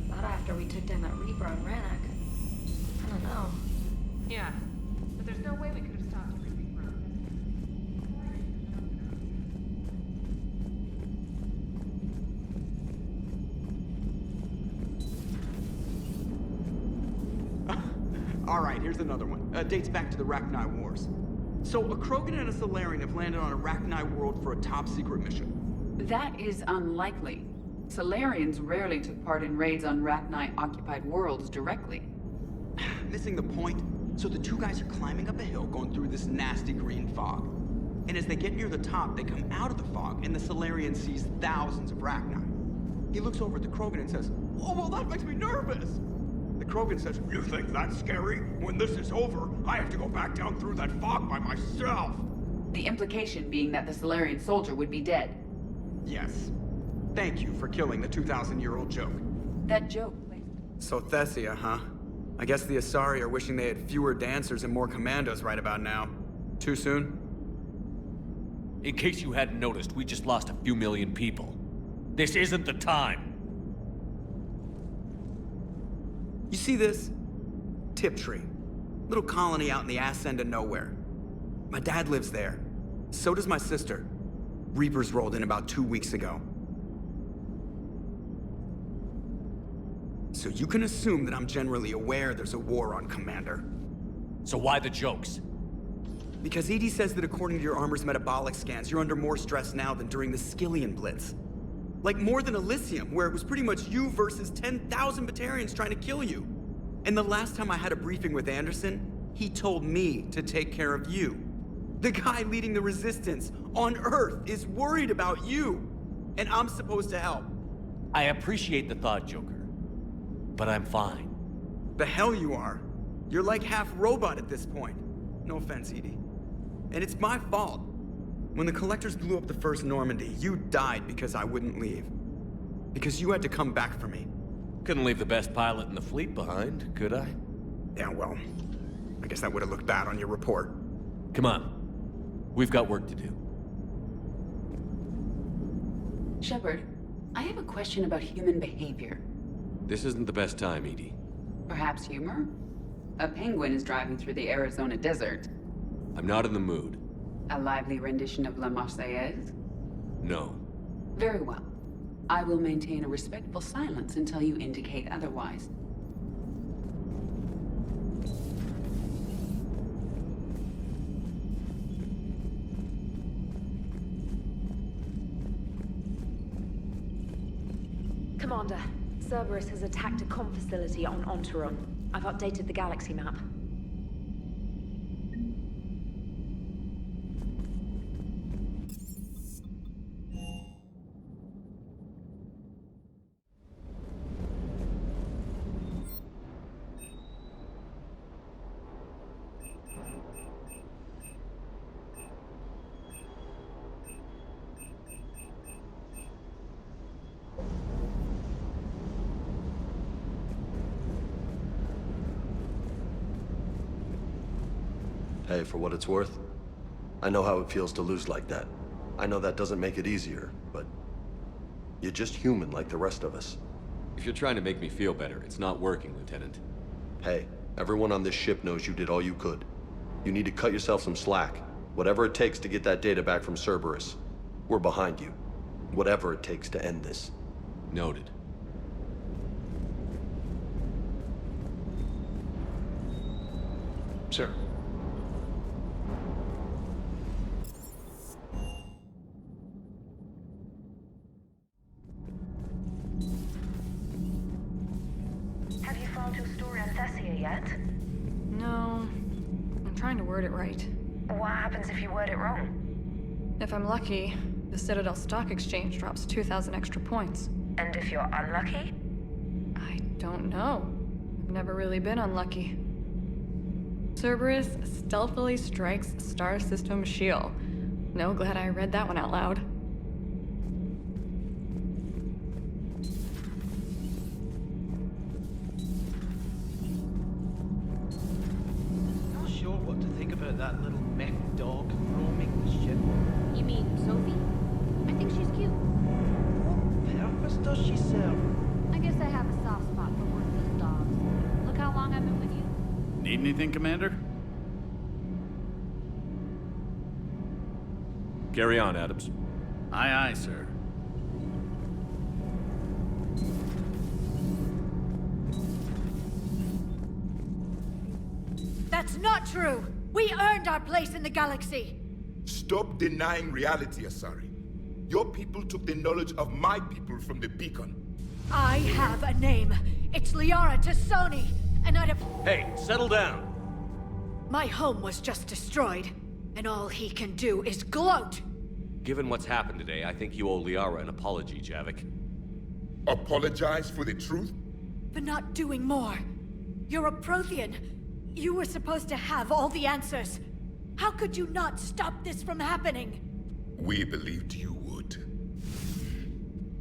Not after we took down that Reaper on Rannoch. I don't know. Yeah, but there's no way we could have stopped every Reaper. Alright, here's another one. Dates back to the Rachni Wars. So, a Krogan and a Salarian have landed on a Rachni world for a top-secret mission. That is unlikely. Salarians rarely took part in raids on Rachni-occupied worlds directly. Missing the point. So the two guys are climbing up a hill going through this nasty green fog. And as they get near the top, they come out of the fog, and the Salarian sees thousands of Rachni. He looks over at the Krogan and says, "Oh, well, that makes me nervous!" The Krogan says, "You think that's scary? When this is over, I have to go back down through that fog by myself!" The implication being that the Salarian soldier would be dead. Yes. Thank you for killing the 2,000-year-old joke. That joke. So Thessia, huh? I guess the Asari are wishing they had fewer dancers and more commandos right about now. Too soon? In case you hadn't noticed, we just lost a few million people. This isn't the time. You see this? Tiptree. Little colony out in the ass end of nowhere. My dad lives there. So does my sister. Reapers rolled in about 2 weeks ago. So you can assume that I'm generally aware there's a war on, Commander. So why the jokes? Because Edie says that according to your armor's metabolic scans, you're under more stress now than during the Skillian Blitz. Like more than Elysium, where it was pretty much you versus 10,000 Batarians trying to kill you. And the last time I had a briefing with Anderson, he told me to take care of you. The guy leading the Resistance on Earth is worried about you. And I'm supposed to help. I appreciate the thought, Joker. But I'm fine. The hell you are. You're like half robot at this point. No offense, Edie. And it's my fault. When the Collectors blew up the first Normandy, you died because I wouldn't leave. Because you had to come back for me. Couldn't leave the best pilot in the fleet behind, could I? Yeah, well, I guess that would have looked bad on your report. Come on. We've got work to do. Shepard, I have a question about human behavior. This isn't the best time, Edie. Perhaps humor? A penguin is driving through the Arizona desert. I'm not in the mood. A lively rendition of La Marseillaise? No. Very well. I will maintain a respectful silence until you indicate otherwise. Commander, Cerberus has attacked a comm facility on Ontaron. I've updated the galaxy map. Hey, for what it's worth, I know how it feels to lose like that. I know that doesn't make it easier, but you're just human like the rest of us. If you're trying to make me feel better, it's not working, Lieutenant. Hey, everyone on this ship knows you did all you could. You need to cut yourself some slack. Whatever it takes to get that data back from Cerberus. We're behind you. Whatever it takes to end this. Noted. Sir. Have you filed your story on Thessia yet? No. I'm trying to word it right. What happens if you word it wrong? If I'm lucky, the Citadel Stock Exchange drops 2,000 extra points. And if you're unlucky? I don't know. I've never really been unlucky. Cerberus stealthily strikes Star System Shield. No, glad I read that one out loud. Not sure what to think about that little mech dog roaming the ship. You mean Sophie? I think she's cute. What purpose does she serve? I guess I have a soft spot for worthless dogs. Look how long I've been with you. Need anything, Commander? Carry on, Adams. Aye, aye, sir. That's not true! We earned our place in the galaxy! Stop denying reality, Asari. Your people took the knowledge of my people from the beacon. I have a name. It's Liara Tassoni, and I'd have... Hey, settle down! My home was just destroyed, and all he can do is gloat! Given what's happened today, I think you owe Liara an apology, Javik. Apologize for the truth? For not doing more. You're a Prothean. You were supposed to have all the answers. How could you not stop this from happening? We believed you would.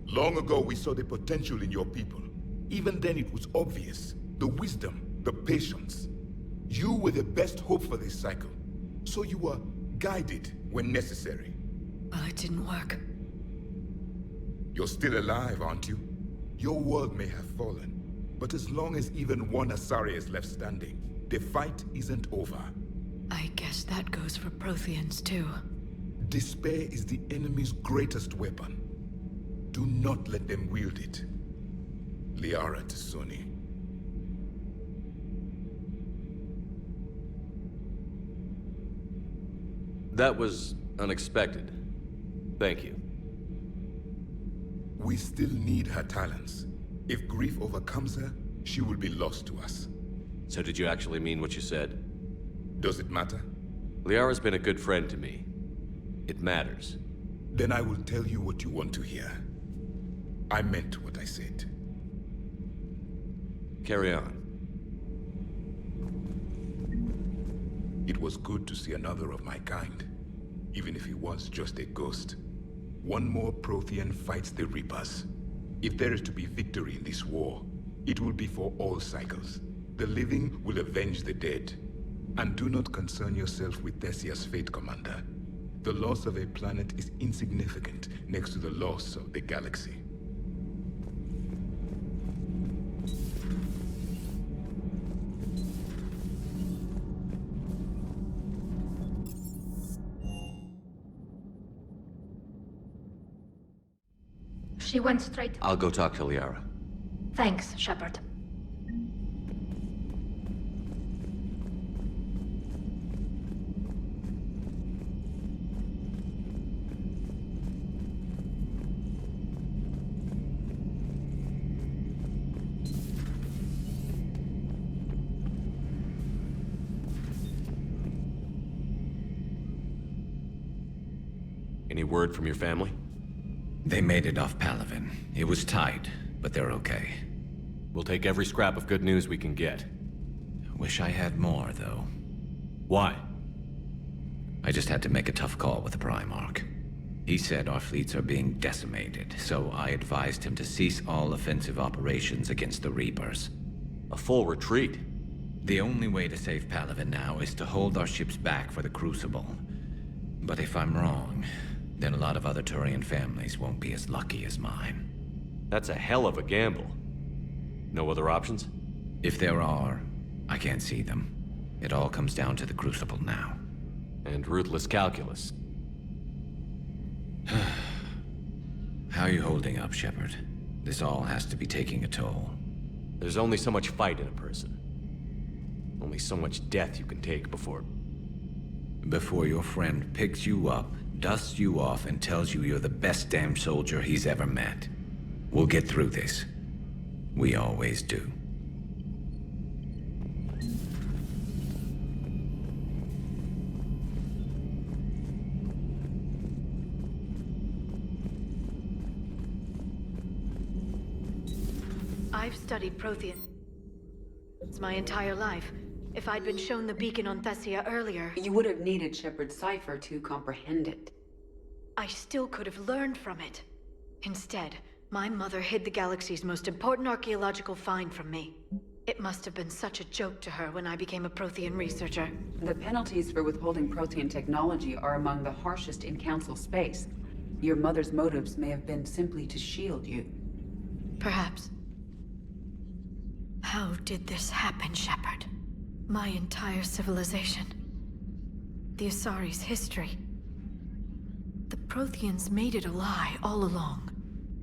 Long ago, we saw the potential in your people. Even then, it was obvious. The wisdom, the patience. You were the best hope for this cycle. So you were guided when necessary. Well, it didn't work. You're still alive, aren't you? Your world may have fallen, but as long as even one Asari is left standing, the fight isn't over. I guess that goes for Protheans, too. Despair is the enemy's greatest weapon. Do not let them wield it. Liara Tassoni. That was unexpected. Thank you. We still need her talents. If grief overcomes her, she will be lost to us. So did you actually mean what you said? Does it matter? Liara's been a good friend to me. It matters. Then I will tell you what you want to hear. I meant what I said. Carry on. It was good to see another of my kind, even if he was just a ghost. One more Prothean fights the Reapers. If there is to be victory in this war, it will be for all cycles. The living will avenge the dead. And do not concern yourself with Thessia's fate, Commander. The loss of a planet is insignificant next to the loss of the galaxy. She went straight. I'll go talk to Liara. Thanks, Shepard. Any word from your family? They made it off Palaven. It was tight, but they're okay. We'll take every scrap of good news we can get. Wish I had more, though. Why? I just had to make a tough call with the Primarch. He said our fleets are being decimated, so I advised him to cease all offensive operations against the Reapers. A full retreat? The only way to save Palaven now is to hold our ships back for the Crucible. But if I'm wrong, then a lot of other Turian families won't be as lucky as mine. That's a hell of a gamble. No other options? If there are, I can't see them. It all comes down to the Crucible now. And ruthless calculus. How are you holding up, Shepard? This all has to be taking a toll. There's only so much fight in a person. Only so much death you can take before... Before your friend picks you up, dusts you off, and tells you you're the best damn soldier he's ever met. We'll get through this. We always do. I've studied Prothean my entire life. If I'd been shown the beacon on Thessia earlier... You would have needed Shepard's cipher to comprehend it. I still could have learned from it. Instead, my mother hid the galaxy's most important archaeological find from me. It must have been such a joke to her when I became a Prothean researcher. The penalties for withholding Prothean technology are among the harshest in Council space. Your mother's motives may have been simply to shield you. Perhaps. How did this happen, Shepard? My entire civilization. The Asari's history. The Protheans made it a lie all along,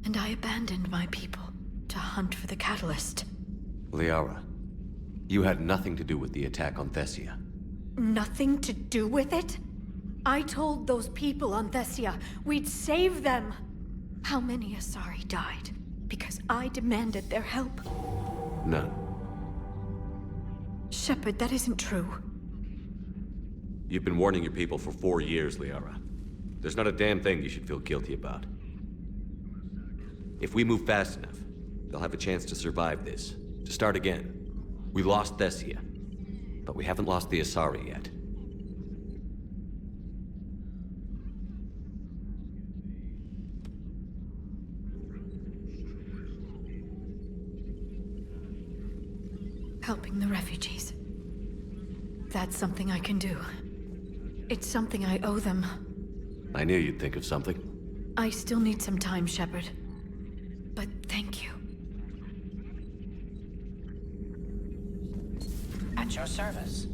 and I abandoned my people to hunt for the catalyst. Liara, you had nothing to do with the attack on Thessia. Nothing to do with it? I told those people on Thessia we'd save them. How many Asari died because I demanded their help? None. Shepard, that isn't true. You've been warning your people for 4 years, Liara. There's not a damn thing you should feel guilty about. If we move fast enough, they'll have a chance to survive this. To start again. We lost Thessia, but we haven't lost the Asari yet. Helping the refugees. That's something I can do. It's something I owe them. I knew you'd think of something. I still need some time, Shepard. But thank you. At your service.